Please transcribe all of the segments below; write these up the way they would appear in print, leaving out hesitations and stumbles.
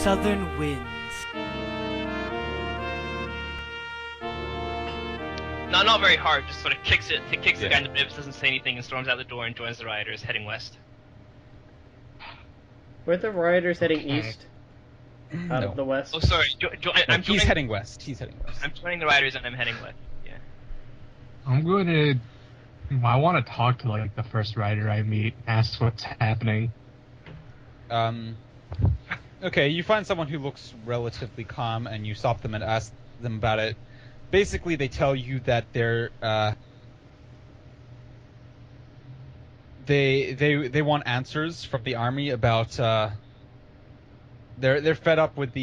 southern winds. Not very hard, just sort of kicks the guy in the ribs, doesn't say anything, and storms out the door and joins the rioters heading west. Were the rioters heading east? Out of the west? Oh, sorry. He's heading west. I'm joining the rioters and I'm heading west. Yeah. I'm going to... I want to talk to, like, the first rider I meet, ask what's happening. Okay, you find someone who looks relatively calm, and you stop them and ask them about it. Basically, they tell you that they want answers from the army about they're fed up with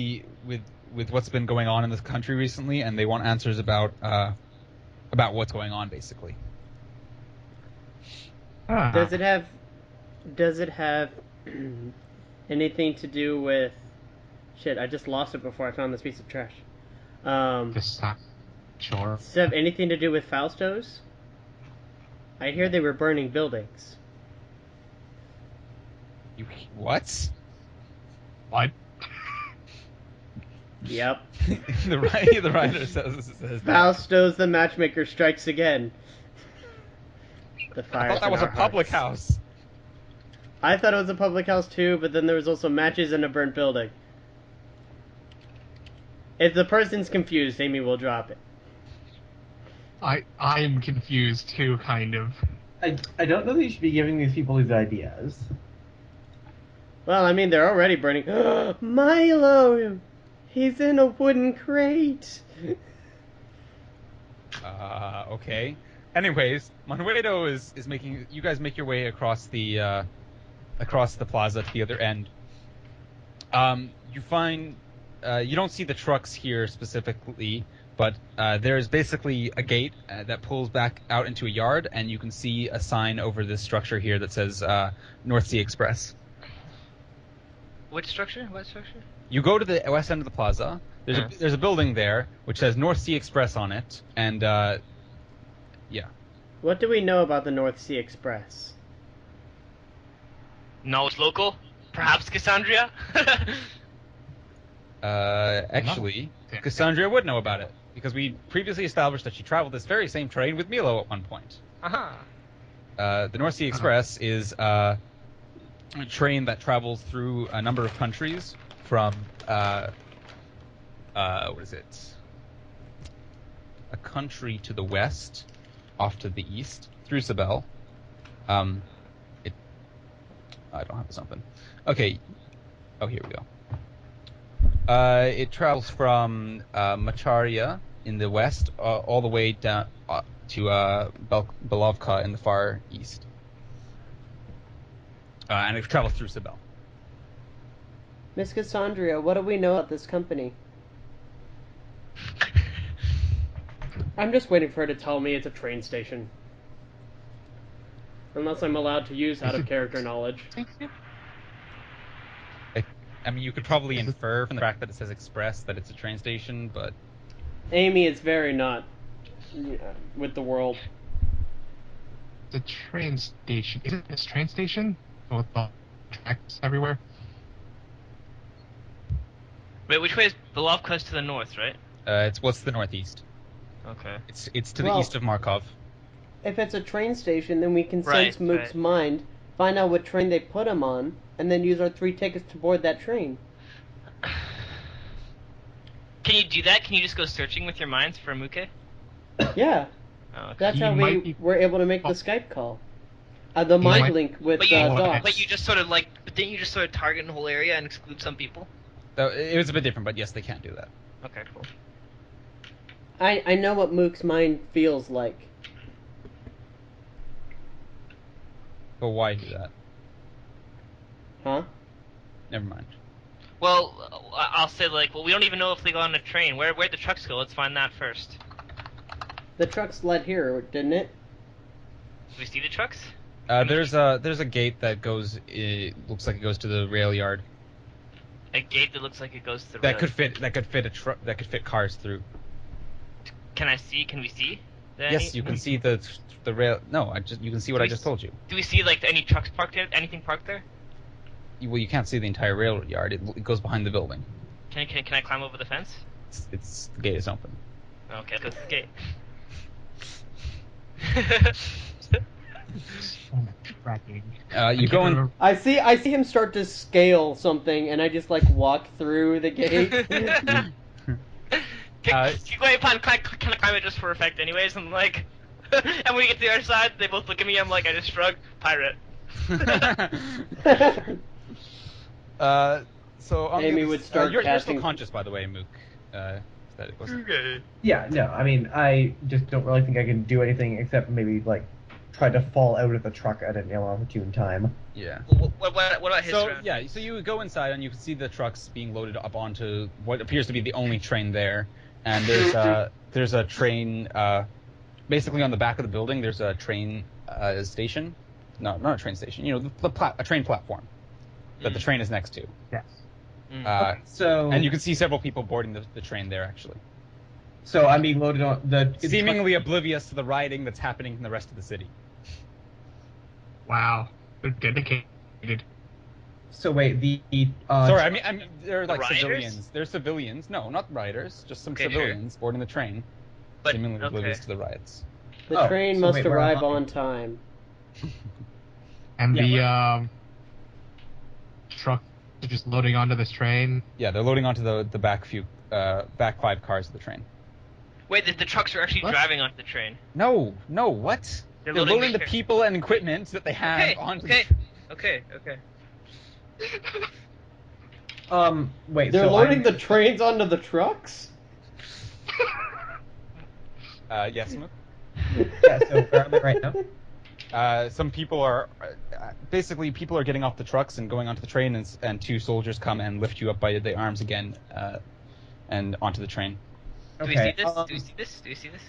what's been going on in this country recently, and they want answers about what's going on, basically. Does it have anything to do with... Shit, I just lost it before I found this piece of trash. Sure. Does it have anything to do with Faustos? I hear they were burning buildings. What? What? Yep. the writer says that. Faustos the matchmaker strikes again. The fire. I thought that was a public house. I thought it was a public house too, but then there was also matches in a burnt building. If the person's confused, Amy will drop it. I'm confused too, kind of. I don't know that you should be giving these people these ideas. Well, I mean, they're already burning. Milo! He's in a wooden crate! Okay. Anyways, Manuedo is making... You guys make your way across the plaza to the other end. You find... you don't see the trucks here specifically, but there's basically a gate that pulls back out into a yard, and you can see a sign over this structure here that says North Sea Express. Which structure? What structure? You go to the west end of the plaza. There's a building there which says North Sea Express on it, and yeah. What do we know about the North Sea Express? No, it's local. Perhaps Cassandra. Actually, Cassandra would know about it, because we previously established that she traveled this very same train with Milo at one point. The North Sea Express is a train that travels through a number of countries from, what is it? A country to the west, off to the east, through Sibel. I don't have something. Okay. Oh, here we go. It travels from Macharia in the west all the way down to Belovka in the far east. And it travels through Sibel. Miss Cassandra, what do we know about this company? I'm just waiting for her to tell me it's a train station. Unless I'm allowed to use out-of-character knowledge. I mean, you could probably infer from the fact that it says Express that it's a train station, but... Amy is very not with the world. The train station. Is it this train station? With the tracks everywhere? Wait, which way is Belovka to the north, right? It's what's the northeast. Okay. It's to the east of Markov. If it's a train station, then we can sense Mook's mind, find out what train they put him on, and then use our 3 tickets to board that train. Can you do that? Can you just go searching with your minds for Muke? Yeah. Oh, okay. That's how we were able to make the Skype call. The mind link with Docs. But you just sort of didn't you just sort of target the whole area and exclude some people? It was a bit different, but yes, they can do that. Okay, cool. I know what Mook's mind feels like. But why do that? Huh? Never mind. Well, I'll say we don't even know if they go on a train. Where'd the trucks go? Let's find that first. The trucks led here, didn't it? Do we see the trucks? There's a gate that goes. It looks like it goes to the rail yard. A gate that looks like it goes to the that rail. could fit a truck. That could fit cars through. Can we see? Yes, you can see the rail. No, you can see what I just told you. Do we see any trucks parked there? Anything parked there? you can't see the entire railroad yard. It goes behind the building. Can I climb over the fence? The gate is open. Okay, let's go to the gate. So much tracking. You go in. I see him start to scale something, and I just like walk through the gate. Keep going upon kind of climb it just for effect, anyways. And like, and when we get to the other side, they both look at me. I'm like, I just shrug. Pirate. So on Amy the, would start you're casting. still conscious, by the way, Mook. That it wasn't. Okay. Yeah, no, I mean, I just don't really think I can do anything except maybe, like, try to fall out of the truck at an inopportune time. Yeah. What about his round? Yeah, so you go inside and you can see the trucks being loaded up onto what appears to be the only train there, and there's a train. Basically, on the back of the building, there's a train station. No, not a train station. You know, a train platform that the train is next to. Yes. So, And you can see several people boarding the train there, actually. so I'm being loaded on the... Seemingly oblivious to the rioting that's happening in the rest of the city. Wow. They're dedicated. So wait, the... Sorry, I mean, they're like rioters? civilians. They're civilians. No, not rioters. Just some Okay, civilians boarding the train. But Seemingly oblivious okay. to the riots. The train so must wait, we're arrive on- on time. And Yeah, the truck is just loading onto this train. Yeah, they're loading onto the back 5 cars of the train. Wait, the trucks are actually What? driving onto the train. No, what? They're They're loading loading the the- people and equipment that they have onto the Okay. wait, They're so loading I'm- the trains onto the trucks? Yes, Mook? Yeah, so where am I right now? Some people are basically people are getting off the trucks and going onto the train, and 2 soldiers come and lift you up by the arms again, and onto the train. Do we Okay, see this? Do we see this?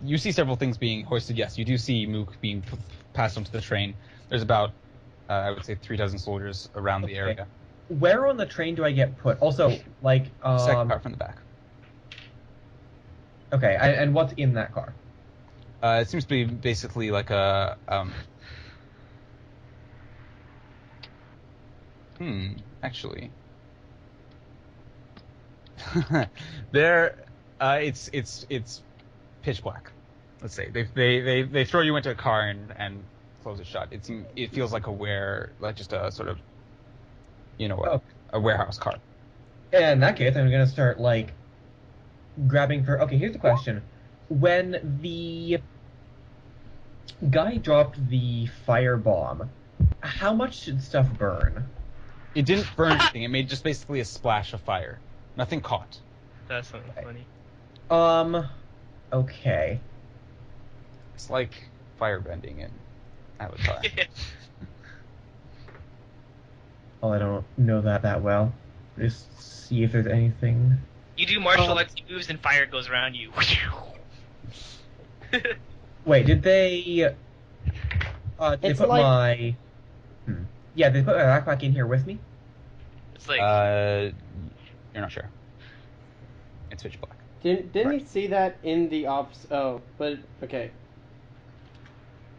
You see several things being hoisted. Yes, you do see Mook being passed onto the train. There's about I would say 3 dozen soldiers around the area. Where on the train do I get put? Also, like, Second car from the back. Okay, and what's in that car? It seems to be basically like a actually. There, it's pitch black. Let's say they throw you into a car and close it shut. It feels like just a sort of, a warehouse car. In that case, I'm gonna start, like, grabbing for... Okay, here's the question. When the guy dropped the firebomb, how much did stuff burn? It didn't burn anything. It made just basically a splash of fire. Nothing caught. That's something funny. Okay. It's like firebending in Avatar. Oh, I don't know that well. Just see if there's anything... You do martial arts moves and fire goes around you. Wait, did they... they It's put like- my... Yeah, they put my backpack in here with me? It's like You're not sure. It's pitch black. Didn't he see that in the ops? Oh, but okay.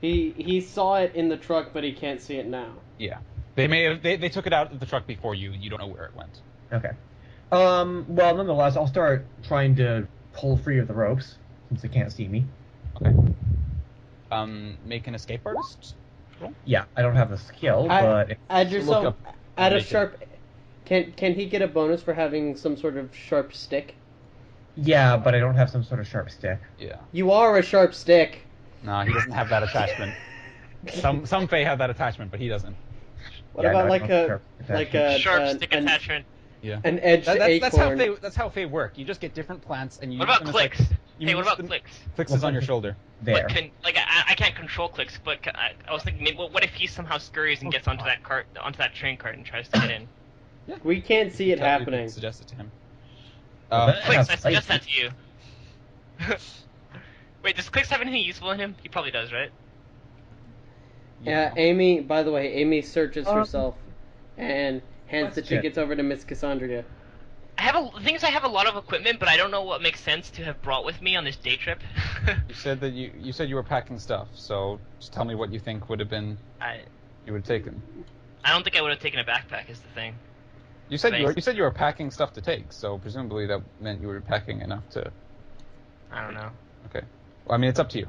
He saw it in the truck, but he can't see it now. Yeah. They may have they took it out of the truck before you. You don't know where it went. Okay. Well, nonetheless, I'll start trying to pull free of the ropes, since they can't see me. Okay. Make an escape artist roll. Yeah, I don't have the skill, but... Add Look yourself. up Add a make it. sharp. Can he get a bonus for having some sort of sharp stick? Yeah, but I don't have some sort of sharp stick. Yeah. You are a sharp stick. No, he doesn't have that attachment. Some Fae have that attachment, but he doesn't. What Yeah, about no, I like don't have a sharp like a sharp an, stick an, attachment. Yeah. an edged acorn? That's how Fae work. You just get different plants and you. What use about them as, clicks? Like, you Hey, what use about them- clicks? Clicks is on your shoulder. There. But I can't control clicks, but I was thinking, maybe, what if he somehow scurries and gets onto that train cart and tries to get in? We can't see it You can happening. Suggest it to him. Clicks, I have suggest that light. to you. Wait, does Clicks have anything useful in him? He probably does, right? Yeah, Amy. By the way, Amy searches Um, herself and hands the question. tickets over to Miss Cassandra. The thing is, I have a lot of equipment, but I don't know what makes sense to have brought with me on this day trip. You said that you said you were packing stuff, so just tell me what you think would have been you would have taken. I don't think I would have taken a backpack. Is the thing. You said Thanks. you said you were packing stuff to take, so presumably that meant you were packing enough to. I don't know. Okay. Well, I mean, it's up to you.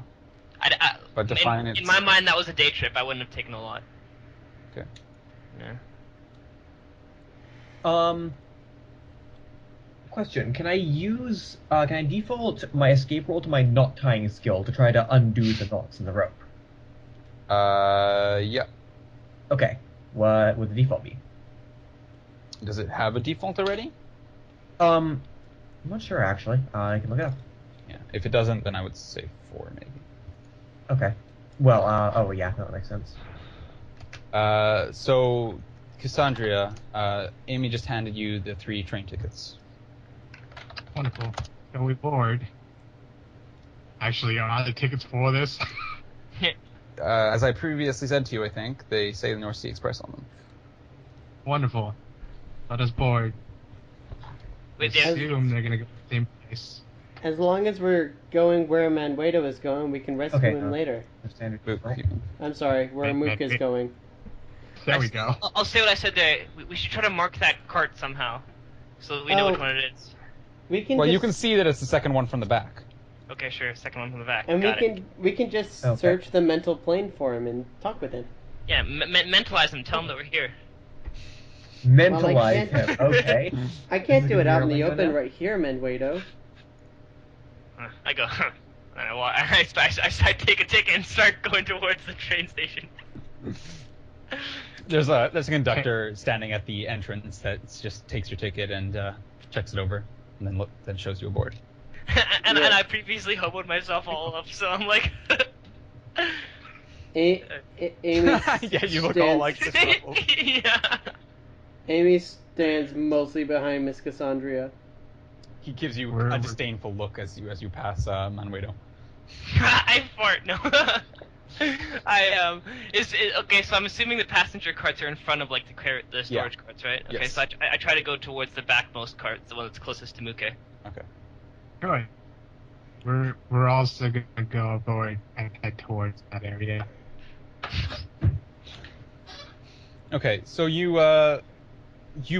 But define it. In my mind, that was a day trip. I wouldn't have taken a lot. Okay. Yeah. Question: Can I default my escape roll to my knot tying skill to try to undo the knots in the rope? Yeah. Okay. What would the default be? Does it have a default already? I'm not sure actually. I can look it up. Yeah. If it doesn't, then I would say 4 maybe. Okay. Well, oh yeah, that makes sense. So, Cassandra, Amy just handed you the 3 train tickets. Wonderful. Shall we board? Actually, are the tickets for this? As I previously said to you, I think, they say the North Sea Express on them. Wonderful. Let us board. Wait, I yeah. assume they're gonna go to the same place. As long as we're going where Manwedo is going, we can rescue Okay, him later. Standard. Boop, Right? you mean. I'm sorry, where Muke is going. There we go. I'll say what I said there. We should try to mark that cart somehow, so that we know which one it is. We can Well, just, you can see that it's the second one from the back. Okay, sure. Second one from the back. and Got it. we can just Okay. search the mental plane for him and talk with him. Yeah, mentalize them. Tell them that we're here. Mentalize can't- him. Okay. I can't Is do it it out in gonna the be open now? right here, Manwedo. I go. I take a ticket and start going towards the train station. There's a conductor standing at the entrance that just takes your ticket and checks it over, and then shows you a board. and Yeah. I previously hoboed myself all up, so I'm like. Amy Yeah, you look all like disheveled. Yeah. Amy stands mostly behind Miss Cassandra. He gives you Where- a disdainful look as you pass Manwedo. I fart. No. Okay? So I'm assuming the passenger carts are in front of like the storage carts, right? Okay, Yes. so I try to go towards the backmost cart, the one that's closest to Muke. Okay. Good. We're also gonna go aboard and head towards that area. Okay, so you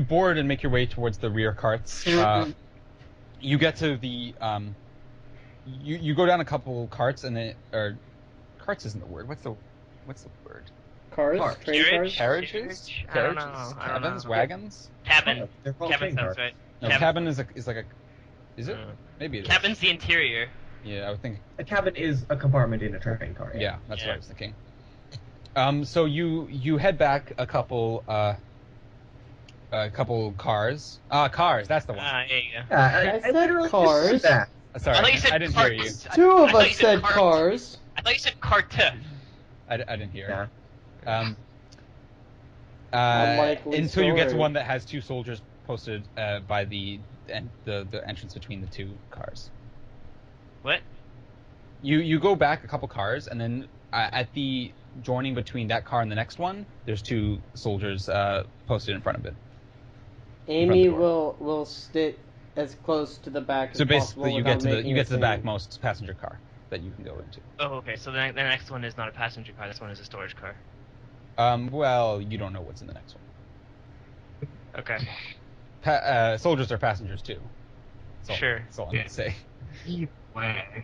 board and make your way towards the rear carts. You get to the you go down a couple carts and carts isn't the word. What's the word? Cars? Cars. Train cars? Carriages? I don't know. Carriages? I don't Cabins? know. Wagons? Cabin. They're called Cabin train sounds cars. right. No, cabin is like a. Is it? Maybe it is. Cabin's the interior. Yeah, I would think. A cabin is a compartment in a train car. Yeah, that's what Yeah. I was thinking. So you head back a couple cars. Cars. That's the one. Yeah, you go. Yeah, I said literally cars. just said that. Sorry, I thought you said I didn't hear you. carts. Two I of thought us you said cart. cars. I thought you said cart. I didn't hear. Yeah. Unlikely Until you get to story. one that has 2 soldiers posted by the entrance between the 2 cars. What? You go back a couple cars, and then at the joining between that car and the next one, there's 2 soldiers posted in front of it. Amy front door. will sit as close to the back as So possible basically, you without get to the making a sound. backmost passenger car that you can go into. Oh, okay. So the next one is not a passenger car. This one is a storage car. Well, you don't know what's in the next one. Okay. Soldiers are passengers too. Sure. That's all I'm Yeah. gonna say. Either way.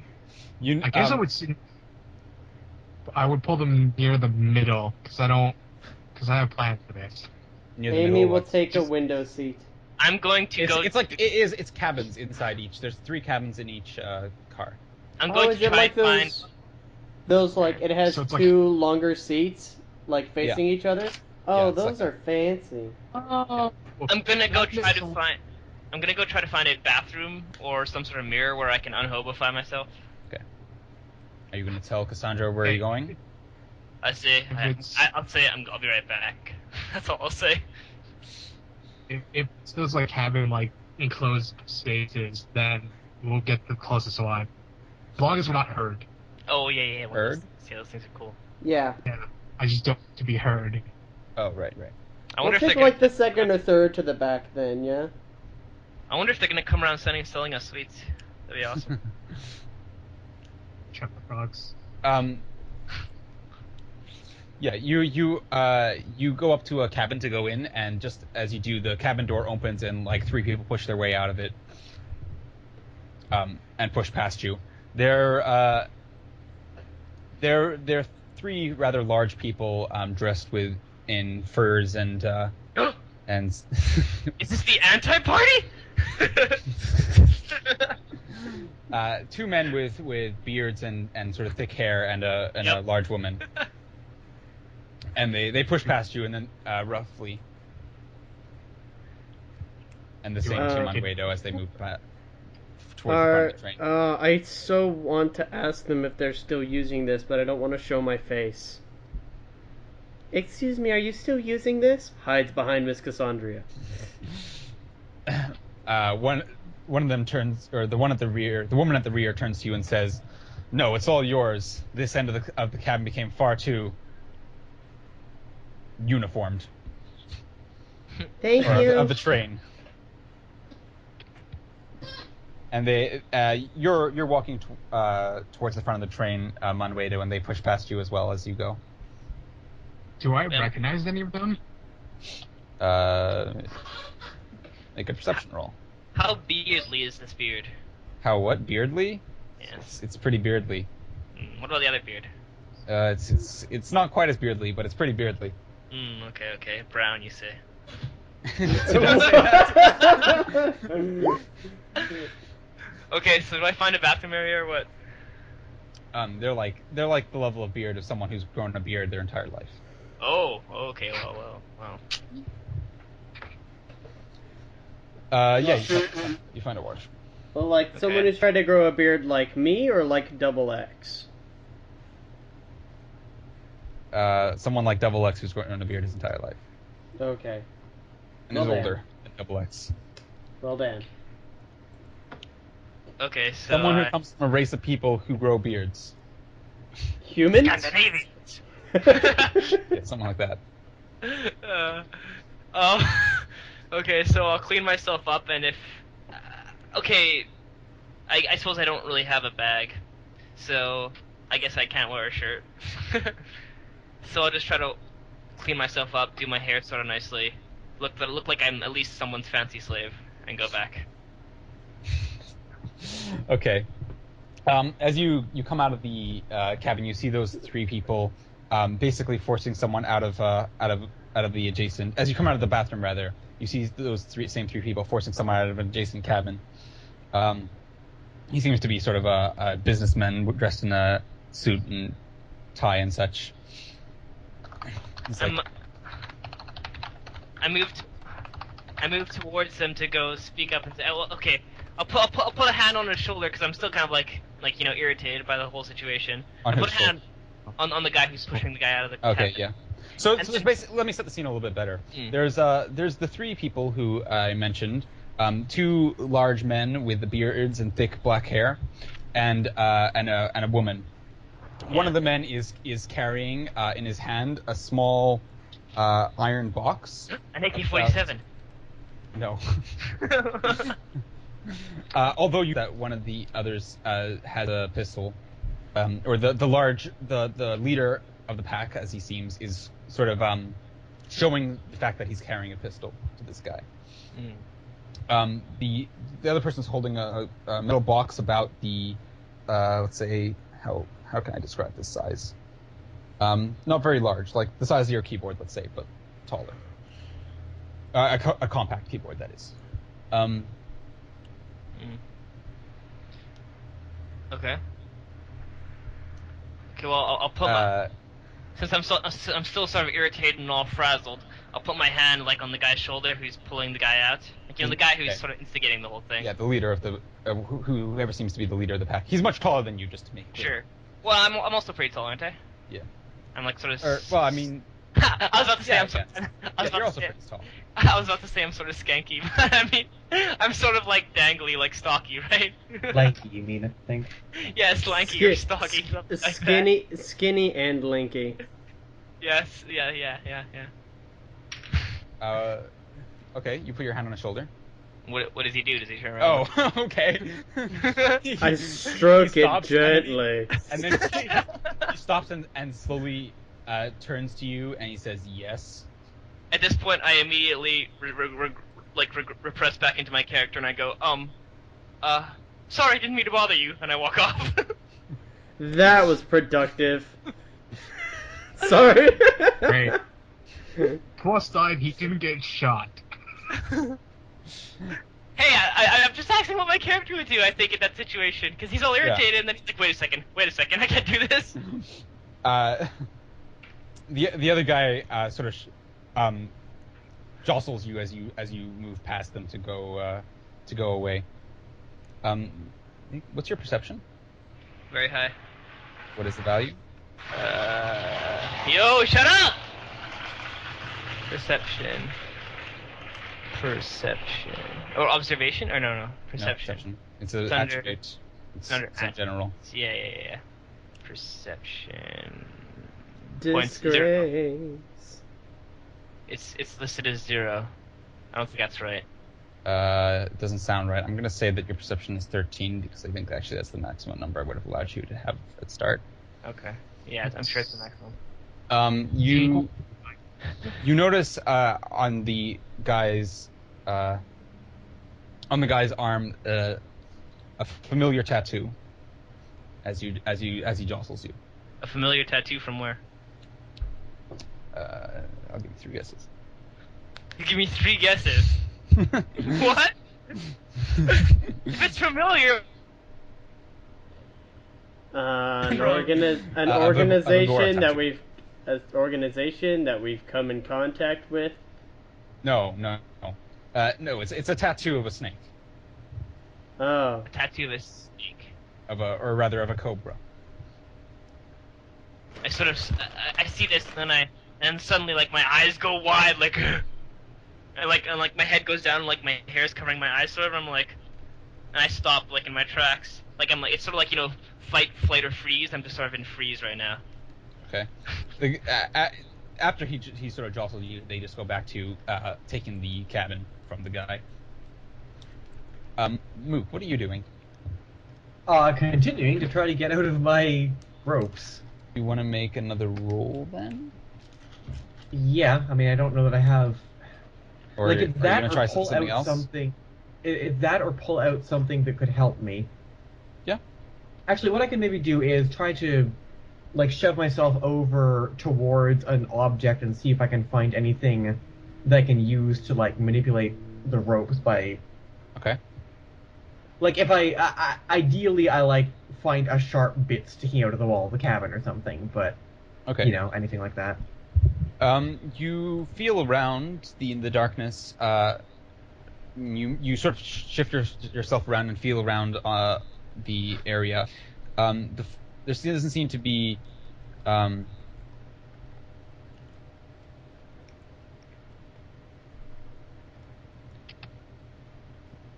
You, I guess I would pull them near the middle because I have plans for this. near the Amy middle, will what's- take a just- window seat. I'm going to go. It's cabins inside each. There's 3 cabins in each car. I'm Oh, going is to it try like and find. those like it has So it's like- 2 longer seats like facing each other? Oh, Yeah, it's those like are fancy. Oh. I'm gonna go try to So- find. I'm gonna go try to find a bathroom or some sort of mirror where I can unhobify myself. Are you gonna tell Cassandra where you're going? I say. If I'll say. I'll be right back. That's all I'll say. If it's those like having like enclosed spaces, then we'll get the closest one. As long as we're not heard. Oh yeah. Heard? See, those things are cool. Yeah. Yeah. I just don't want to be heard. Oh, right. I We'll wonder if take they're like gonna. the second or third to the back then, yeah? I wonder if they're gonna come around selling us sweets. That'd be awesome. Check the frogs. Yeah, you go up to a cabin to go in, and just as you do, the cabin door opens and like 3 people push their way out of it, and push past you. They're 3 rather large people, dressed in furs and and Is this the anti-party? 2 men with beards and sort of thick hair and a large woman. And they push past you, and then roughly, and the same to Manguedo as they move towards the front of the train. I so want to ask them if they're still using this, but I don't want to show my face. Excuse me, are you still using this? Hides behind Miss Cassandra. One of them turns, or the woman at the rear turns to you and says, "No, it's all yours. This end of the cabin became far too uniformed." Thank you. Of the train. And you're walking towards the front of the train, Manguedo, and they push past you as well as you go. Do I recognize any of them? Make a perception roll. How beardly is this beard? How what? Beardly? Yes. It's pretty beardly. What about the other beard? It's not quite as beardly, but it's pretty beardly. Okay. Brown, you say. Don't say that. Okay, so do I find a bathroom area or what? They're like the level of beard of someone who's grown a beard their entire life. Oh, okay, well. Yeah, you find a wash. Well, like someone who's tried to grow a beard like me, or like Double X? Someone like Double X who's grown a beard his entire life. Okay. And Well is then. older than Double X. Well then. Okay, so Someone who comes from a race of people who grow beards. Humans? Scandinavians. Yeah, something like that. Okay, so I'll clean myself up, and if I suppose I don't really have a bag, so I guess I can't wear a shirt. So I'll just try to clean myself up, do my hair sort of nicely, look like I'm at least someone's fancy slave, and go back. Okay. As you come out of the cabin, you see those 3 people basically forcing someone out of the adjacent. As you come out of the bathroom, rather, you see those same three people forcing someone out of an adjacent cabin. He seems to be sort of a businessman dressed in a suit and tie and such. Like, I moved towards them to go speak up and say, "Oh, okay." I'll put a hand on his shoulder because I'm still kind of like irritated by the whole situation. On I'll his put a hand on the guy who's pushing the guy out of the Okay, cabin. yeah. So there's basically, let me set the scene a little bit better. There's the 3 people who I mentioned, 2 large men with beards and thick black hair, and a woman. One of the men is carrying in his hand a small iron box. An AK-47. No. Although that one of the others has a pistol, or the leader of the pack, as he seems, is sort of showing the fact that he's carrying a pistol to this guy. The other person's holding a metal box about the let's say how can I describe this size? Not very large, like the size of your keyboard, let's say, but taller. A compact keyboard, that is. Okay. Well, I'll put my... Since I'm still sort of irritated and all frazzled, I'll put my hand like on the guy's shoulder who's pulling the guy out. Like, the guy who's sort of instigating the whole thing. Yeah, the leader of the whoever seems to be the leader of the pack. He's much taller than you, just to make it clear. Sure. Well, I'm also pretty tall, aren't I? Yeah. I'm like sort of. Well, I mean. I was about to say you're also pretty tall. I was about to say I'm sort of skanky, but I mean, I'm sort of like dangly, like stocky, right? Lanky, you mean, I think. Yeah, slanky or stocky. Skinny and lanky. Yes, yeah. Okay, you put your hand on his shoulder. What does he do? Does he turn around? Oh, okay. I stroke it gently. And then he stops and slowly turns to you and he says yes. At this point, I immediately repress back into my character and I go, sorry, I didn't mean to bother you, and I walk off. That was productive. Sorry. Great. Plus died, he didn't get shot. Hey, I'm just asking what my character would do, I think, in that situation, because he's all irritated, and then he's like, wait a second, I can't do this. The other guy sort of jostles you as you move past them to go away. What's your perception? Very high. What is the value? Yo, shut up! Perception. Or observation? Or no, perception. No, it's an attribute. It's in general. Yeah. Perception. Disgrace. It's listed as 0. I don't think that's right. It doesn't sound right. I'm going to say that your perception is 13 because I think actually that's the maximum number I would have allowed you to have at start. Okay. Yeah, I'm sure it's the maximum. You notice on the guy's arm a familiar tattoo as he jostles you. A familiar tattoo from where? I'll give you 3 guesses. You give me 3 guesses. What? If it's familiar. An Of a organization tattoo. that we've come in contact with. No. No, it's a tattoo of a snake. Oh. A tattoo of a snake. Of a cobra. I sort of, I see this, and suddenly, like, my eyes go wide, like, and my head goes down, like, my hair is covering my eyes, sort of, and I stop, like, in my tracks. Like, it's sort of like, fight, flight, or freeze. I'm just sort of in freeze right now. Okay. After he sort of jostled you, they just go back to taking the cabin from the guy. Mook, what are you doing? Continuing to try to get out of my ropes. You want to make another roll then? Yeah, I mean, I don't know that I have. Or Like, are it's you that going to or try pull something out else? something. It's that or pull out something that could help me. Yeah. Actually, what I can maybe do is try to, like, shove myself over towards an object and see if I can find anything that I can use to, like, manipulate the ropes by. Okay. Like, if ideally, I, like, find a sharp bit sticking out of the wall of the cabin or something, but, Okay. Anything like that. You feel around in the darkness. You sort of shift yourself around and feel around the area. There doesn't seem to be.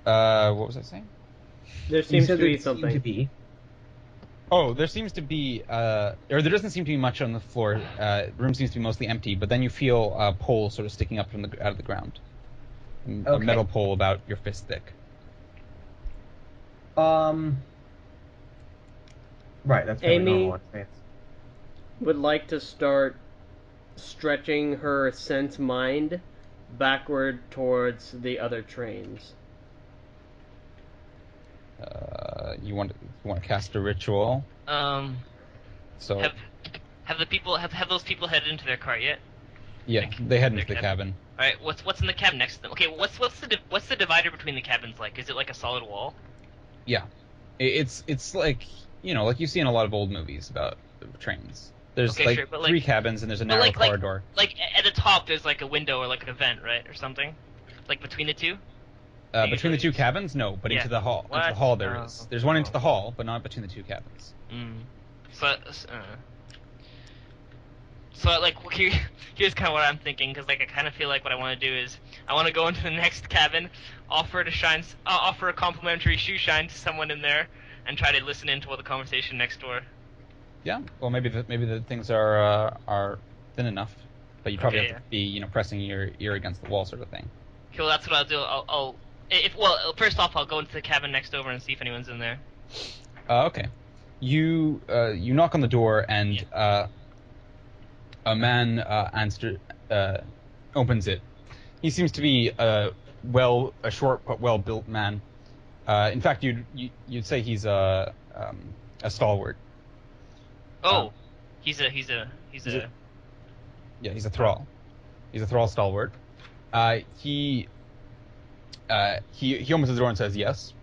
What was I saying? There seems to be Seem something. to be. Oh, there seems to be, or there doesn't seem to be much on the floor. The room seems to be mostly empty, but then you feel a pole sort of sticking up from out of the ground. A Okay. metal pole about your fist thick. Right, that's really Amy- normal. Would like to start stretching her sense mind backward towards the other trains. You want to cast a ritual. So Have those people headed into their cart yet? yeah, Like, they head into their the cabin. All right, what's in the cabin next to them? Okay, what's the divider between the cabins like? Is it like a solid wall? Yeah, it's like like you see in a lot of old movies about trains. There's Okay, sure, but, 3 cabins and there's a narrow corridor. Like at the top, there's like a window or like a vent, right, or something, like between the two. Between the 2 cabins, no, but Yeah. into the hall. What? Into the hall there Oh. is. There's one into the hall, but not between the 2 cabins. So like here's kind of what I'm thinking, because like I kind of feel like what I want to do is I want to go into the next cabin, offer a complimentary shoe shine to someone in there, and try to listen into what the conversation next door. Yeah. Well, maybe the things are thin enough, but you probably Okay, have to be pressing your ear against the wall sort of thing. Okay, well, that's what I'll do. First off, I'll go into the cabin next over and see if anyone's in there. Okay. You knock on the door and a man opens it. He seems to be a short but well-built man. In fact, you'd say he's a stalwart. Oh, he's a Yeah, he's a thrall. He's a thrall stalwart. He opens the door and says yes.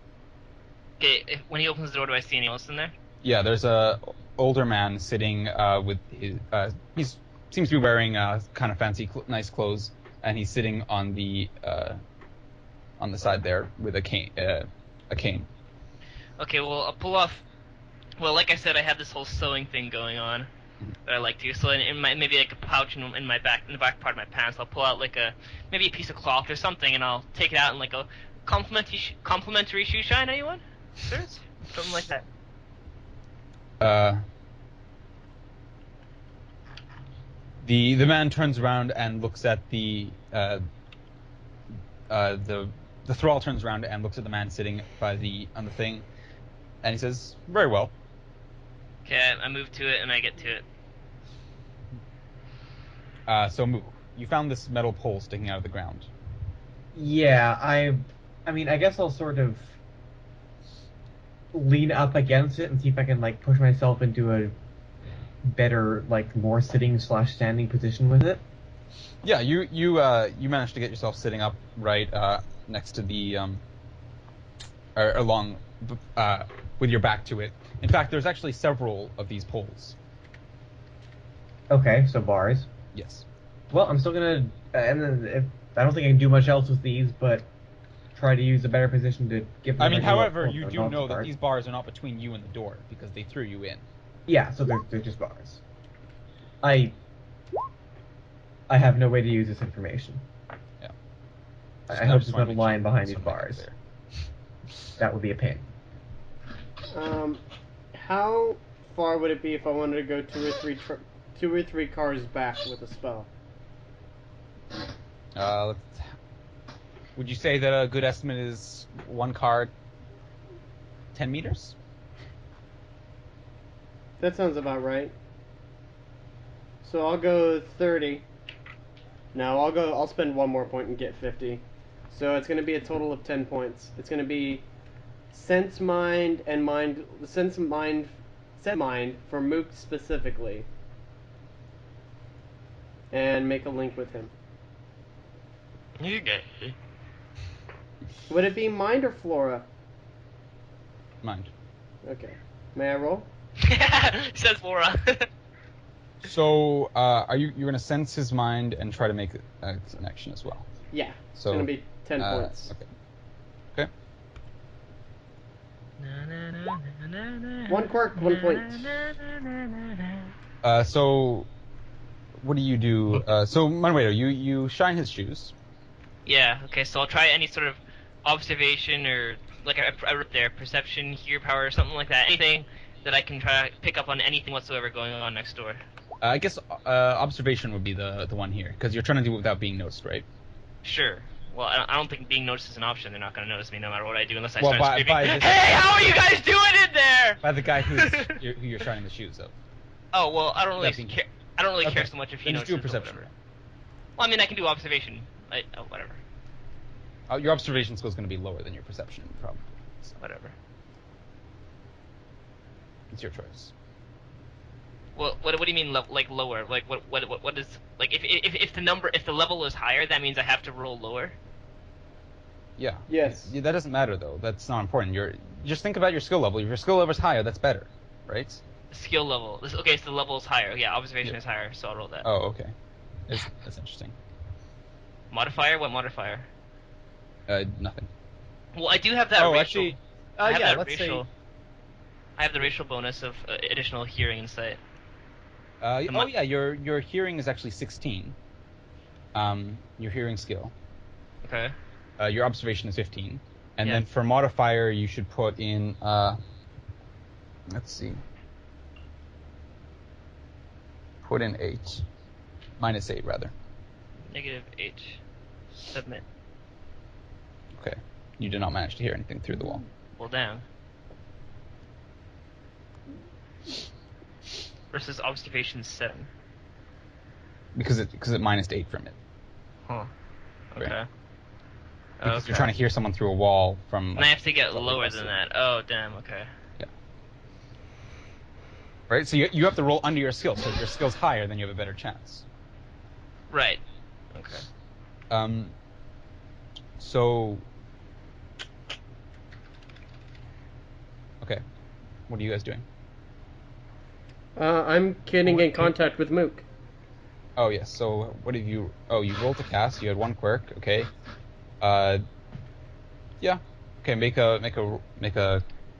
Okay, when he opens the door, do I see anyone else in there? Yeah, there's a older man sitting with his. He seems to be wearing kind of fancy, nice clothes, and he's sitting on the side there with a cane. Okay, well, I'll pull off. Well, like I said, I have this whole sewing thing going on that I like to. So in my maybe like a pouch in the back part of my pants, I'll pull out like maybe a piece of cloth or something, and I'll take it out and like a complimentary shoe shine. Anyone? Sirs? Something like that. The man turns around and looks at the thrall turns around and looks at the man sitting on the thing, and he says, "Very well." Okay, I move to it and I get to it. So Mook, you found this metal pole sticking out of the ground. Yeah, I mean, I guess I'll sort of lean up against it and see if I can like push myself into a better, like more sitting/standing position with it. Yeah, you managed to get yourself sitting up right next to the or along with your back to it. In fact, there's actually several of these poles. Okay, so bars. Yes. Well, I'm still gonna, and then if I don't think I can do much else with these, but try to use a better position to give them. I mean, however, you a do know that card. these bars are not between you and the door because they threw you in. Yeah, so they're just bars. I have no way to use this information. Yeah. I hope there's not a line behind these bars. There. That would be a pain. How far would it be if I wanted to go two or three cars back with a spell? Would you say that a good estimate is one card, 10 meters? That sounds about right. So I'll go 30. No, I'll spend one more point and get 50. So it's going to be a total of 10 points. It's going to be sense mind and mind for Mook specifically. And make a link with him. You gay. Would it be mind or flora? Mind. Okay. May I roll? Says Flora. So, you're going to sense his mind and try to make a connection as well? Yeah. So, it's going to be 10 points. Okay. One quirk, 1 point. So, what do you do? So, Manuedo, you shine his shoes. Yeah, okay, so I'll try any sort of observation or, like I wrote there, perception, hear power, something like that. Anything that I can try to pick up on anything whatsoever going on next door. I guess observation would be the one here, because you're trying to do it without being noticed, right? Sure. Well, I don't think being noticed is an option. They're not going to notice me no matter what I do unless I Well, start by screaming, this- "Hey, how are you guys doing in there?" By the guy who you're shining the shoes of. Oh, well, I don't really That being- care. I don't really Okay. care so much if he Then just notices do a or perception. whatever. Well, I mean, I can do observation. Whatever. Your observation skill is going to be lower than your perception, probably. So Whatever. it's your choice. Well, what do you mean, like lower? Like what is like if the level is higher, that means I have to roll lower. Yeah. Yes. Yeah, that doesn't matter though. That's not important. Just think about your skill level. If your skill level is higher, that's better, right? Skill level. Okay, so the level is higher. Yeah, observation Yeah. is higher, so I'll roll that. Oh, okay. That's interesting. Modifier? What modifier? Nothing. Well, I do have that Oh, racial. actually, I have yeah. that Let's racial. I have the racial bonus of additional hearing and sight. say. Yeah. Your hearing is actually 16. Your hearing skill. Okay. Your observation is 15, and Yeah. then for modifier you should put in. Let's see. Put in 8. -8 rather. -8. Submit. Okay. You did not manage to hear anything through the wall. Well, down. Versus observation 7. because it minus 8 from it. Huh. Okay. Right. Because Okay. you're trying to hear someone through a wall from. And I have to get something lower else. than that. Oh, damn. Okay. Right. So you have to roll under your skill. So if your skill's higher, then you have a better chance. Right. Okay. So. Okay. What are you guys doing? I'm getting in contact with Muke. Oh yes. So what have you? Oh, you rolled to cast. You had 1 quirk. Okay. Yeah. Okay. Make a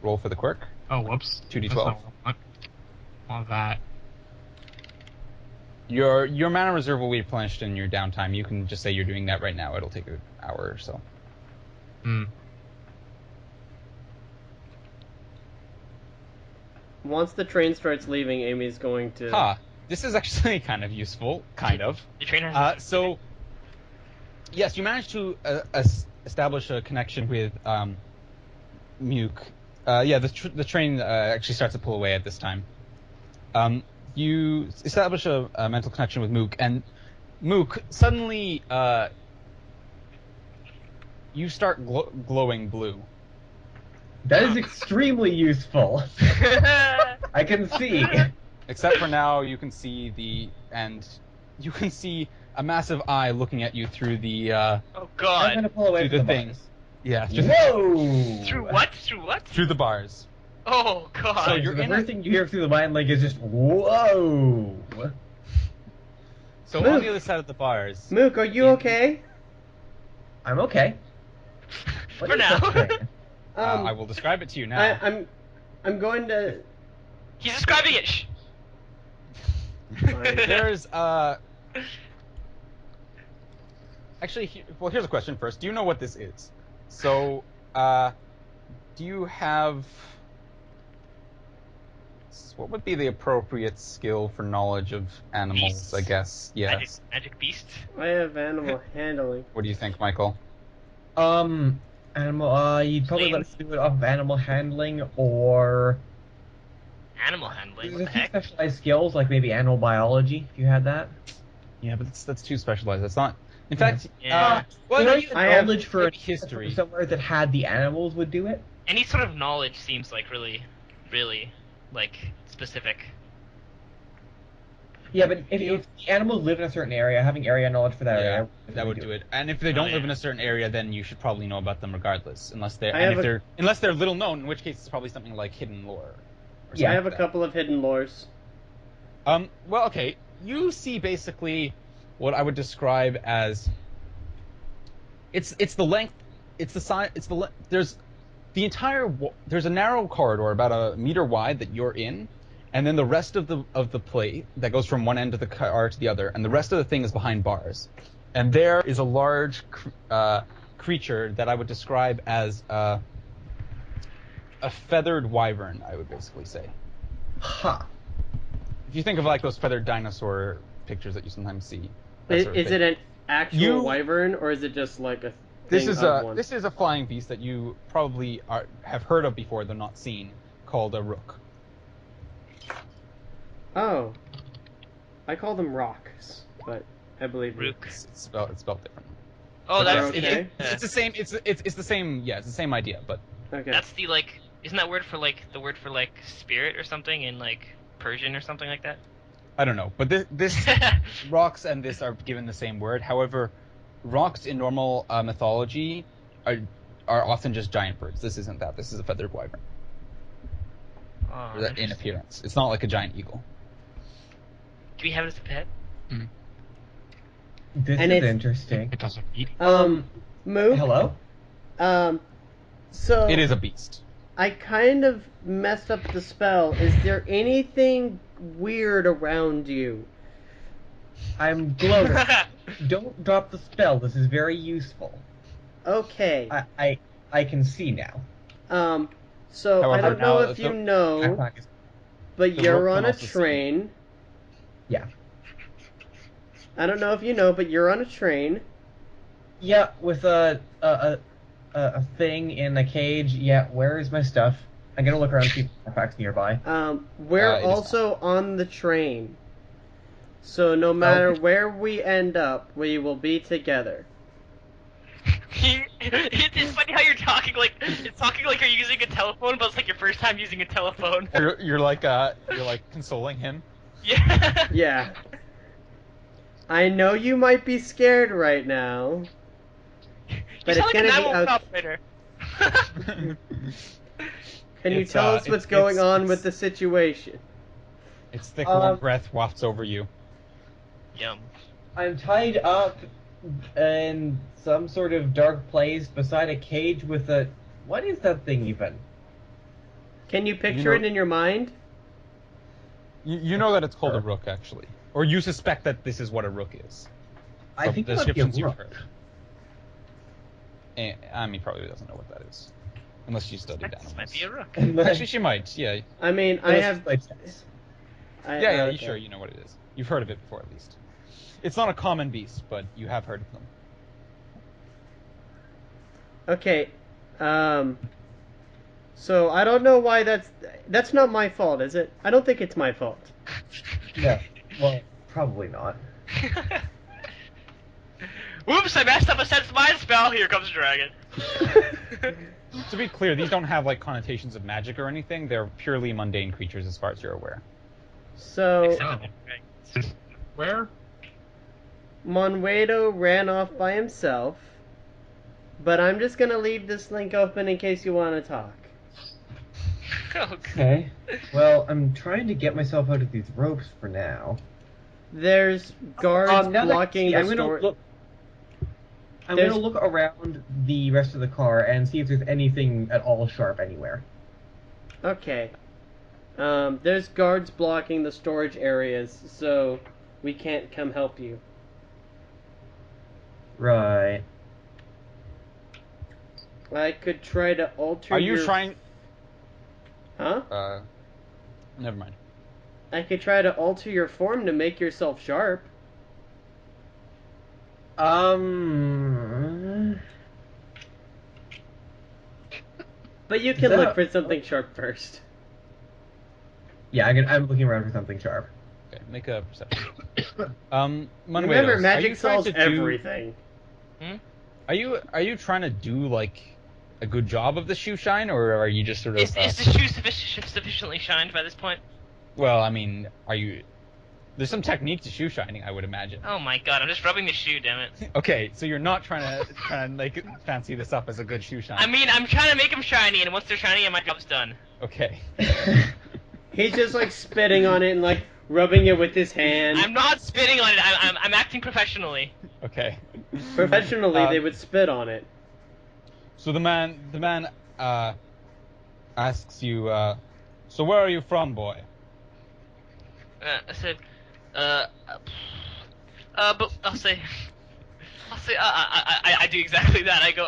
roll for the quirk. Oh, whoops. 2d12. That's not what I want that. Your mana reserve will be replenished in your downtime. You can just say you're doing that right now. It'll take an hour or so. Hmm. Once the train starts leaving, Amy's going to. This is actually kind of useful. Kind of. The train has. So, yes, you managed to establish a connection with Muke. The train actually starts to pull away at this time. You establish a mental connection with Muke, and Muke, suddenly you start glowing blue. That is extremely useful. I can see. Except for now, you can see a massive eye looking at you through the Oh I'm God. gonna pull away through from the the thing. bars. Yeah, Whoa! Through what? Through what? through the bars. Oh God. So So you're the in first thing you hear through the mind like is just whoa. So Mook. on the other side of the bars. Muke, are you okay? I'm okay. What For is now. that thing? I will describe it to you now. I'm going to. He's describing it. Shh. Fine. There's actually, here's a question first. Do you know what this is? So, do you have what would be the appropriate skill for knowledge of animals? Beasts. I guess. Yes. Magic beast. I have animal handling. What do you think, Michael? Animal. You'd probably let us do it off of animal handling or. Animal handling. There's What a the few heck? specialized skills like maybe animal biology if you had that. Yeah, but that's too specialized. That's not. In fact, Yeah. well, There no, is you, I have knowledge for maybe history. somewhere that had the animals would do it. Any sort of knowledge seems like really, like specific. Yeah, but if the animals live in a certain area, having area knowledge for that Yeah, area that would do it. And if they don't live in yeah. a certain area, then you should probably know about them regardless, unless they're I have unless they're little known, in which case it's probably something like hidden lore. Or Yeah. I have a something like couple of hidden lores. that. Well, okay. You see basically what I would describe as it's the length, it's the size, there's the entire there's a narrow corridor about a meter wide that you're in. And then the rest of the plate that goes from one end of the car to the other, and the rest of the thing is behind bars. And there is a large creature that I would describe as a feathered wyvern, I would basically say. Ha. If you think of like those feathered dinosaur pictures that you sometimes see. Is it an actual wyvern or is it just like a This thing is of one? this is a flying beast that you probably have heard of before, though not seen, called a rook. Oh, I call them rocks, but I believe you. Rook. It's spelled differently. Oh, They're that's okay? It's the same. It's the same. Yeah, it's the same idea, but Okay. That's the like. Isn't that word for like the word for like spirit or something in like Persian or something like that? I don't know. But this rocks and this are given the same word. However, rocks in normal mythology are often just giant birds. This isn't that. This is a feathered wyvern Oh, in interesting. appearance. It's not like a giant eagle. Do we have it as a pet? This And is it's- interesting. It doesn't eat. Mook. Hello? So It is a beast. I kind of messed up the spell. Is there anything weird around you? I'm glowing. Don't drop the spell. This is very useful. Okay. I can see now. So I However, don't know now if you the- know, but the you're rook on can a also see. train. Yeah. I don't know if you know, but you're on a train. Yeah, with a thing in a cage. Yeah, where is my stuff? I'm gonna look around and see if there's artifacts nearby. We're It is also on the train. So no matter Okay. where we end up, we will be together. It's funny how you're talking like you're using a telephone, but it's like your first time using a telephone. You're like consoling him. Yeah. Yeah. I know you might be scared right now, You but sound it's like a gonna be 911 okay. operator. Can you It's, tell us what's going on with the situation? Its thick warm Um, breath wafts over you. Yum. I'm tied up in some sort of dark place beside a cage with a. What is that thing even? Can you picture know- it in your mind? You know that it's called a Sure. rook, actually, or you suspect that this is what a rook is. I From think the it might be a descriptions you've rook. heard. And he probably doesn't know what that is, unless she studied This animals. might be a rook. Actually, she might. Yeah. I mean, I have. Makes sense. Yeah. okay. Sure, you know what it is. You've heard of it before, at least. It's not a common beast, but you have heard of them. Okay. So I don't know why that's not my fault, is it? I don't think it's my fault. No. Well, probably not. Whoops! I messed up a sense mind spell. Here comes the dragon. To be clear, these don't have like connotations of magic or anything. They're purely mundane creatures, as far as you're aware. So Except- Where? Monwedo ran off by himself, but I'm just gonna leave this link open in case you want to talk. Oh, God. Okay. Well, I'm trying to get myself out of these ropes for now. There's guards Now that I blocking see, the I'm gonna store. look. I'm There's- gonna look around the rest of the car and see if there's anything at all sharp anywhere. Okay. There's guards blocking the storage areas, so we can't come help you. Right. I could try to alter Are you your... trying? Huh? Never mind. I could try to alter your form to make yourself sharp. But you can that- look for something sharp first. Yeah, I'm looking around for something sharp. Okay, make a perception. Remember, Manuelos, are magic you trying solves to do- everything. Are you trying to do like a good job of the shoe shine, or are you just sort of? Is the shoe sufficiently shined by this point? Well, I mean, are you? There's some technique to shoe shining, I would imagine. Oh my god, I'm just rubbing the shoe, damn it. Okay, so you're not trying to like fancy this up as a good shoe shine. I mean, I'm trying to make them shiny, and once they're shiny, my job's done. Okay. He's just like spitting on it and like rubbing it with his hand. I'm not spitting on it. I'm acting professionally. Okay. Professionally, they would spit on it. So the man asks you, so where are you from, boy? I said, but I do exactly that. I go,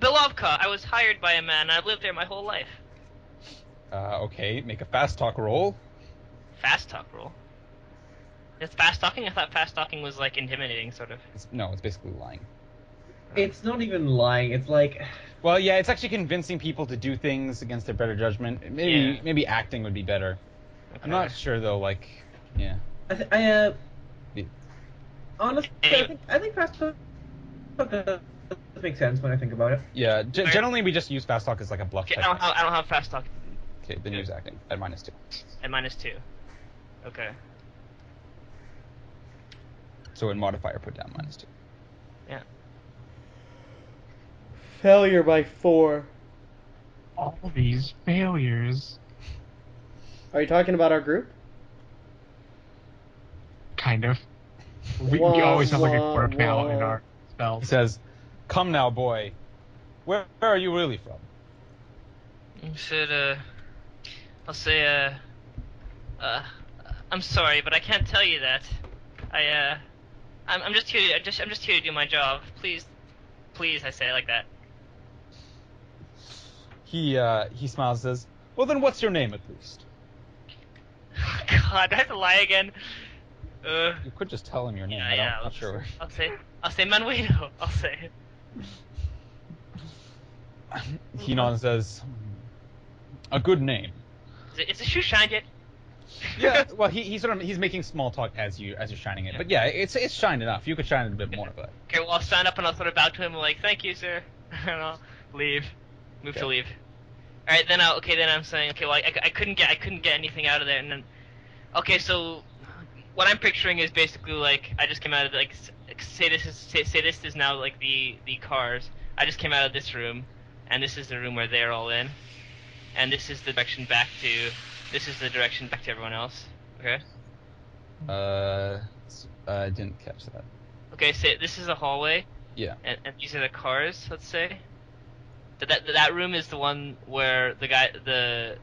Belovka. I was hired by a man. I've lived there my whole life. Okay, make a fast talk roll. Fast talk roll. It's fast talking. I thought fast talking was like intimidating, sort of. It's basically lying. It's not even lying. It's like Well, yeah, it's actually convincing people to do things against their better judgment. Maybe acting would be better. Okay. I'm not sure though. Like, yeah. honestly, I think fast talk does make sense when I think about it. Yeah. Generally, we just use fast talk as like a bluff. Okay, Type I don't have fast talk Okay, then use acting at -2. at -2. Okay. So in modifier, put down -2. Yeah. Failure by 4. All these failures. Are you talking about our group? Kind of. We Wah, always have like a wah, quirk now wah. in our He spells. says, "Come now, boy. Where are you really from?" You said, I'll say, I'm sorry, but I can't tell you that. I'm just here. I'm just here to do my job. Please, I say it like that. He smiles and says, "Well, then what's your name at least?" God, do I have to lie again? You could just tell him your name. Yeah, I'm not sure. I'll say Manuelo. I'll say. He nods and says, "A good name." Is the shoe shined yet? Yeah, well, he's making small talk as you're shining it, but yeah, it's shined enough. You could shine it a bit more, but Okay, well, I'll stand up and I'll sort of bow to him like, thank you, sir. And I'll leave. Move to Okay. leave. Alright, then I'm saying, okay, well, I couldn't get anything out of there, and then, okay, so, what I'm picturing is basically, like, I just came out of, like, say this is now, like, the cars. I just came out of this room, and this is the room where they're all in, and this is the direction back to everyone else, okay? I didn't catch that. Okay, so this is a hallway, Yeah. and these are the cars, let's say. That room is the one where the guy, the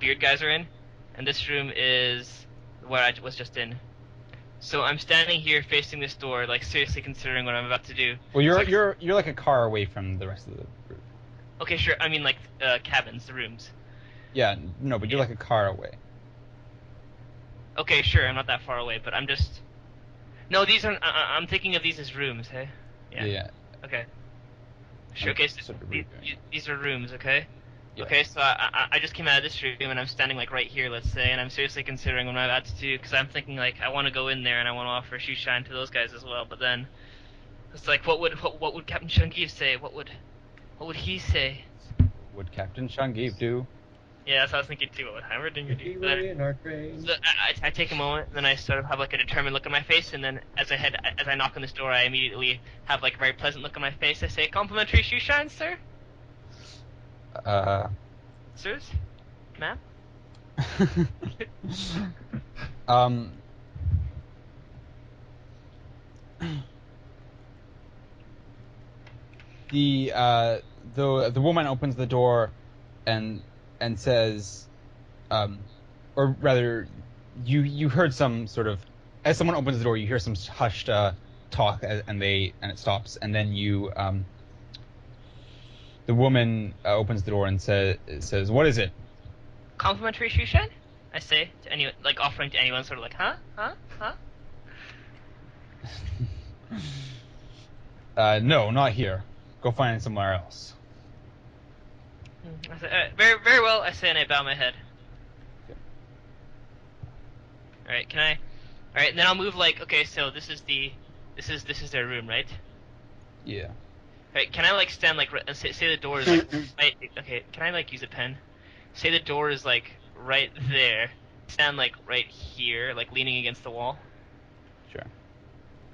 beard guys are in, and this room is where I was just in. So I'm standing here facing this door, like seriously considering what I'm about to do. Well, It's you're like, like a car away from the rest of the group. okay, sure. I mean, like cabins, the rooms. Yeah, no, but you're like a car away. Okay, sure. I'm not that far away, but I'm just. No, these are. I'm thinking of these as rooms. Hey. Yeah. Okay. Sure. I'm Okay. So sort of redoing it. these are rooms. Okay. Yeah. Okay, so I just came out of this room and I'm standing like right here, let's say, and I'm seriously considering what I'm about to do because I'm thinking like I want to go in there and I want to offer a shoe shine to those guys as well. But then it's like, what would Captain Shungiv say? What would he say? Would Captain Shungiv do? Yeah, that's what I was thinking too. What would Heimerdinger If we do? were in our train. So I take a moment, and then I sort of have like a determined look on my face, and then as I knock on this door, I immediately have like a very pleasant look on my face. I say, "Complimentary shoe shine, sir." Sirs? Ma'am? um. The woman opens the door, and says, or rather, you heard some sort of, as someone opens the door, you hear some hushed talk, and it stops, and then the woman opens the door and says, "What is it?" Complimentary shoe shine? I say to anyone, like offering to anyone, sort of like, huh? No, not here. Go find it somewhere else. I say, very, very well. I say, and I bow my head. Okay. All right, can I? All right, and then I'll move like, okay, so this is their room, right? Yeah. All right, can I like stand like and say the door is like right? Okay, can I like use a pen? Say the door is like right there. Stand like right here, like leaning against the wall. Sure.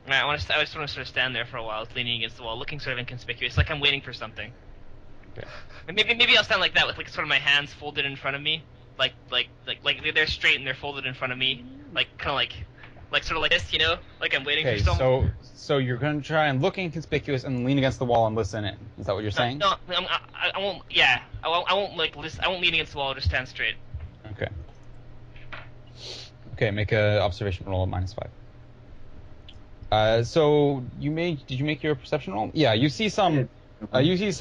Right, I just want to sort of stand there for a while, leaning against the wall, looking sort of inconspicuous, like I'm waiting for something. Okay. And maybe I'll stand like that with like sort of my hands folded in front of me, like they're straight and they're folded in front of me, like kind of like sort of like this, you know, like I'm waiting Okay, for someone. so you're gonna try and look inconspicuous and lean against the wall and listen in. Is that what you're saying? No, I won't. Yeah, I won't like listen. I won't lean against the wall. I'll just stand straight. Okay. Okay, make a observation roll of -5. So did you make your perception roll? Yeah, you see some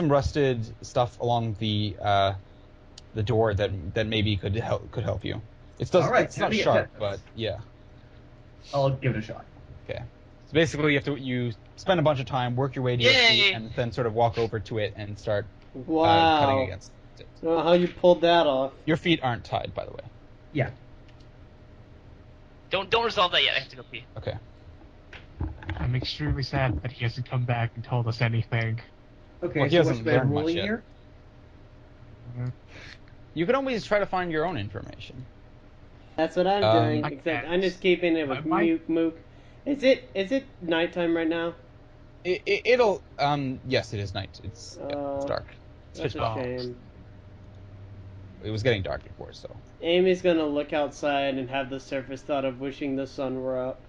rusted stuff along the door that maybe could help you. It's Alright, it's not give me a sharp, chance. but yeah. I'll give it a shot. Okay. So basically, you spend a bunch of time, work your way to your Yay! feet, and then sort of walk over to it and start cutting Wow. against it. I don't know how you pulled that off. Your feet aren't tied, by the way. Yeah. Don't resolve that yet. I have to go pee. Okay. I'm extremely sad that he hasn't come back and told us anything. Okay, Well, he so what's hasn't my learned much ruling yet. here? You can always try to find your own information. That's what I'm doing. I Except guess. I'm just keeping it with Muke. Is it nighttime right now? It'll yes, it is night. It's dark. It's That's pitch a dark. shame. It was getting dark before, so. Amy's gonna look outside and have the surface thought of wishing the sun were up.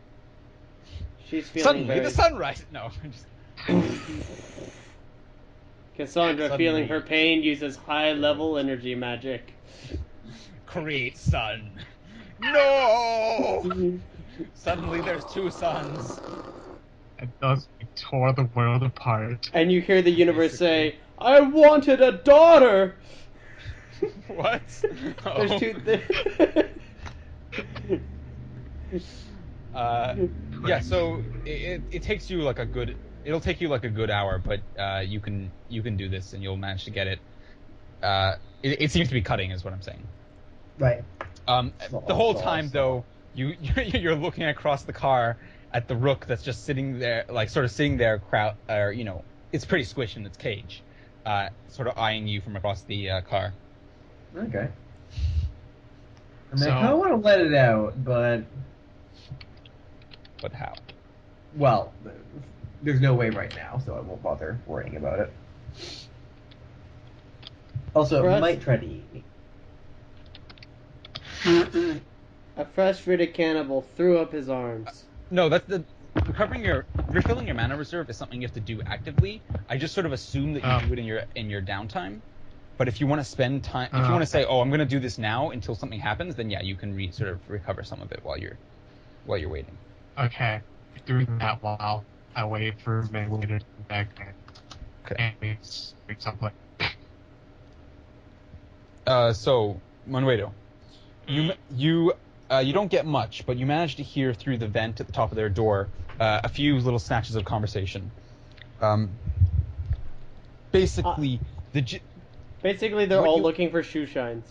She's feeling Suddenly, very... the sun rises. No, I'm just... Cassandra, Suddenly. feeling her pain, uses high-level energy magic. Create sun. No! Suddenly, there's two suns. And thus we tore the world apart. And you hear the universe say, "I wanted a daughter!" What? There's Oh. two... Yeah. So it takes you like a good. It'll take you like a good hour, but you can do this and you'll manage to get it. It seems to be cutting, is what I'm saying. Right. The whole time, though, you're looking across the car at the rook that's just sitting there, like sort of sitting there, or it's pretty squished in its cage, sort of eyeing you from across the car. Okay. I mean, I kind of want to let it out, but how? Well, there's no way right now, so I won't bother worrying about it. Also, it might try to eat me. A frustrated cannibal threw up his arms. No, that's refilling your mana reserve is something you have to do actively. I just sort of assume that you do it in your downtime. But if you want to spend time, if you want to say, "Oh, I'm going to do this now until something happens," then yeah, you can sort of recover some of it while you're waiting. Okay. Doing that while I wait for Manway to come back and we speak something. So Manuedo, you don't get much, but you manage to hear through the vent at the top of their door a few little snatches of conversation. Basically, they're all looking for shoe shines.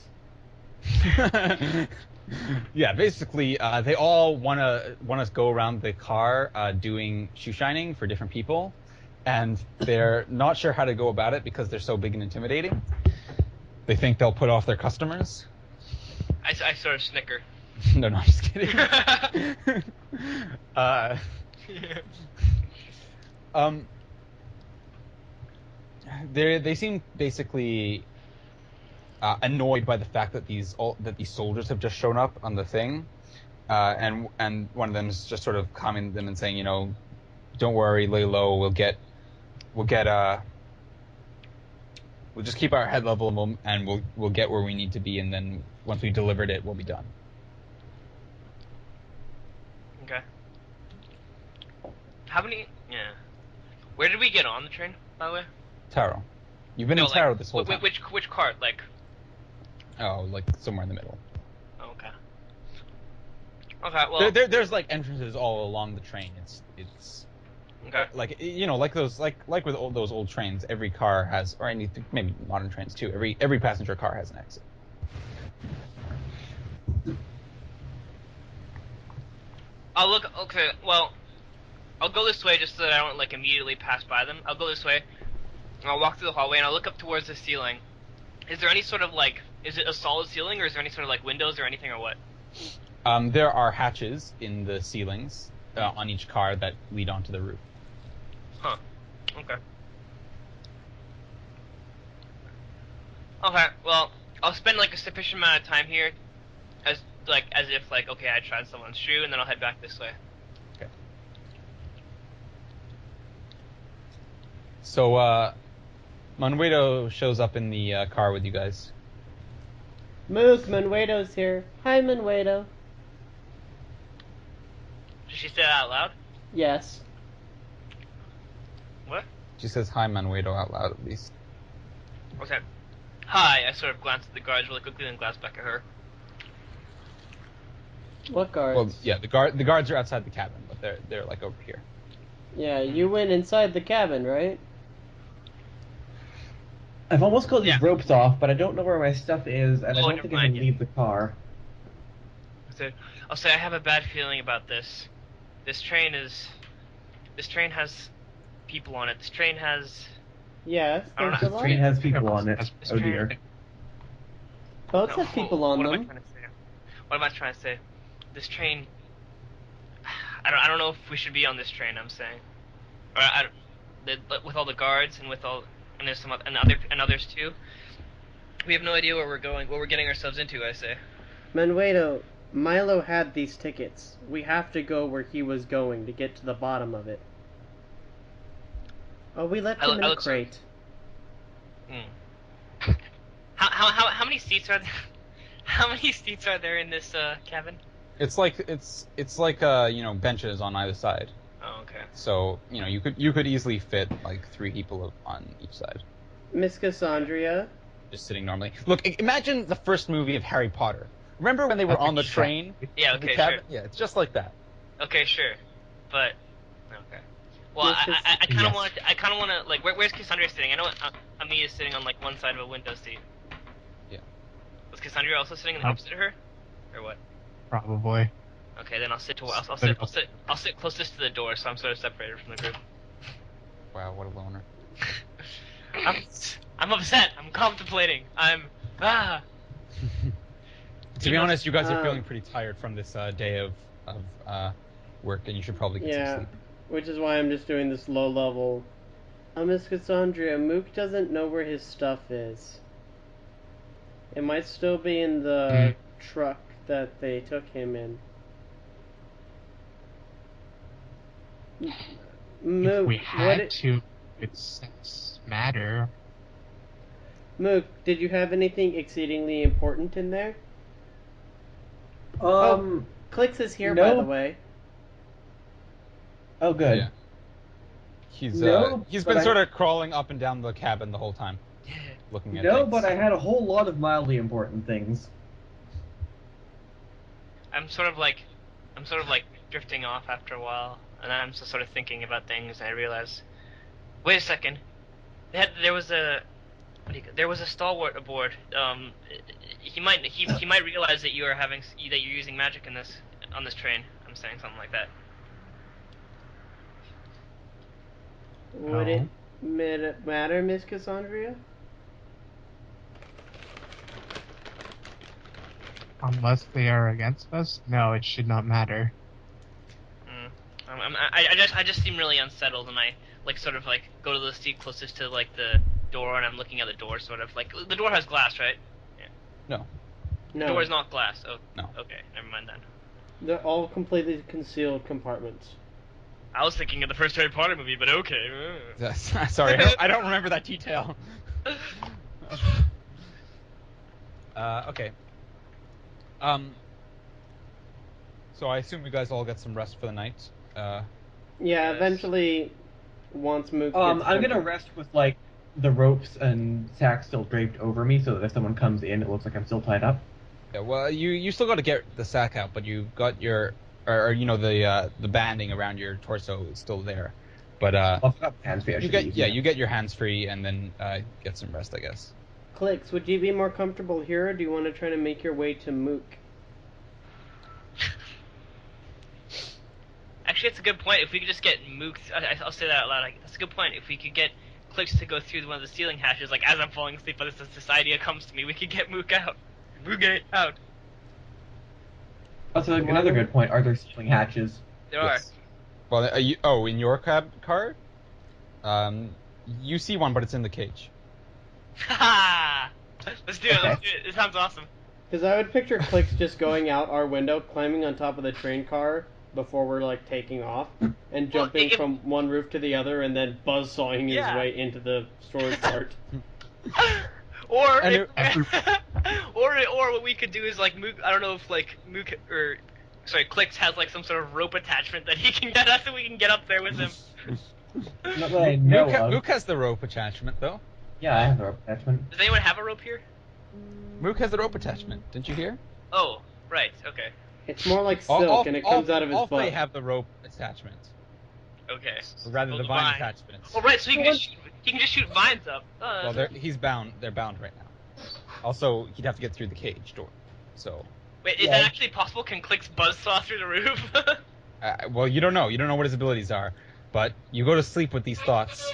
Yeah, basically, they all want to go around the car doing shoe shining for different people, and they're not sure how to go about it because they're so big and intimidating. They think they'll put off their customers. I sort of snicker. No, I'm just kidding. They seem basically annoyed by the fact that these soldiers have just shown up on the thing, and one of them is just sort of calming them and saying, don't worry, lay low. We'll just keep our head level and we'll get where we need to be, and then once we've delivered it, we'll be done. Okay. Where did we get on the train, by the way? Taro. You've been in Taro this whole time. Which cart, like? Oh, like somewhere in the middle. Oh, okay. Okay, well. There's like entrances all along the train. It's okay. Like like with those old trains, every car has, or maybe modern trains too. Every passenger car has an exit. Okay, well, I'll go this way just so that I don't like immediately pass by them. I'll go this way. And I'll walk through the hallway and I'll look up towards the ceiling. Is there any sort of like, is it a solid ceiling or is there any sort of like windows or anything or what? There are hatches in the ceilings on each car that lead onto the roof. Huh. Okay. Okay, well, I'll spend like a sufficient amount of time here as if okay, I tried someone's shoe, and then I'll head back this way. Okay. So, Manuedo shows up in the car with you guys. Muke, Manuedo's here. Hi, Manuedo. Did she say that out loud? Yes. What? She says hi, Manuedo, out loud at least. Okay. Hi, I sort of glanced at the guards really quickly, then glanced back at her. What guards? Well, yeah, the guards are outside the cabin, but they're like over here. Yeah, you went inside the cabin, right? I've almost got these ropes off, but I don't know where my stuff is, and I don't think I can leave the car. I'll say I have a bad feeling about this. This train has people on it. This train has... Yes, there's a lot. This train has people on it. Oh dear. Boats have people on them. What am I trying to say? This train... I don't know if we should be on this train, I'm saying. With all the guards and with all... And there's some others too. We have no idea where we're going, what we're getting ourselves into, I say. Manuedo, Milo had these tickets. We have to go where he was going to get to the bottom of it. Oh, we left him in a crate. How many seats are there? How many seats are there in this cabin? It's like benches on either side. Oh, okay. So you could easily fit like 3 people on each side. Miss Cassandra. Just sitting normally. Look, imagine the first movie of Harry Potter. Remember when they were on the train? Yeah, okay, sure. Sure. Yeah, it's just like that. Okay, sure. But okay. Well, I kind of want to like where's Cassandra sitting? I know Ami is sitting on like one side of a window seat. Yeah. Was Cassandra also sitting opposite her? or what? Probably. Okay, then I'll sit closest to the door, so I'm sort of separated from the group. Wow, what a loner. I'm upset. I'm contemplating. Ah. To be honest, you guys are Um, feeling pretty tired from this day of work, and you should probably get some Yeah, sleep. which is why I'm just doing this low level. Miss Cassandra, Mook doesn't know where his stuff is. It might still be in the truck that they took him in. If Mook, we had to, it's matter. Mook, did you have anything exceedingly important in there? Um. Clicks is here, no. by the way. Oh, good. Yeah. He's No, he's but been I- sort of crawling up and down the cabin the whole time, Yeah. looking at No, things. but I had a whole lot of mildly important things. I'm sort of like drifting off after a while, and then I'm just sort of thinking about things, and I realize, wait a second, there was a stalwart aboard. He might realize that you're using magic on this train. I'm saying something like that. Would it matter, Miss Cassandra? Unless they are against us, no, it should not matter. I just seem really unsettled, and I sort of go to the seat closest to the door, and I'm looking at the door, sort of the door has glass, right? Yeah. No. The No. door is not glass. Oh, No. okay, never mind then. They're all completely concealed compartments. I was thinking of the first Harry Potter movie, but okay. Sorry, I don't remember that detail. Okay. So I assume you guys all get some rest for the night. Yeah, Yes. eventually, once Mook gets I'm gonna temper- rest with like the ropes and sack still draped over me, so that if someone comes in, it looks like I'm still tied up. Yeah, well, you still got to get the sack out, but you've got your the banding around your torso is still there. But I've got hands free. I you should get be easy enough. you get your hands free and then get some rest, I guess. Clicks, would you be more comfortable here, or do you want to try to make your way to Mook? Actually, it's a good point. If we could just get Mook, I'll say that out loud. That's a good point. If we could get Clicks to go through one of the ceiling hatches, as I'm falling asleep, but this idea comes to me, we could get Mook out. Mooke out. Also, another good point. Are there ceiling hatches? There Yes. Well, in your car? You see one, but it's in the cage. are. Ha! Let's do it. Okay. Let's do it. It sounds awesome. Because I would picture Clicks just going out our window, climbing on top of the train car before we're taking off, and jumping if- from one roof to the other, and then buzzsawing his Yeah. way into the storage cart. Or And or what we could do is Mook. I don't know if Mook or Clicks has some sort of rope attachment that he can get us, and we can get up there with him. Not that I know of. Mook has the rope attachment, though. Yeah, I have the rope attachment. Does anyone have a rope here? Mook has the rope attachment. Didn't you hear? Oh, right. Okay. It's more like silk, and it comes out of his all butt. they have the rope attachment, Okay. or rather Oh, the vine attachment. Oh, right. So he can just shoot vines up. Well, he's bound. They're bound right now. Also, he'd have to get through the cage door. So, wait, is Yeah. that actually possible? Can Clicks buzzsaw through the roof? well, you don't know. You don't know what his abilities are. But you go to sleep with these thoughts.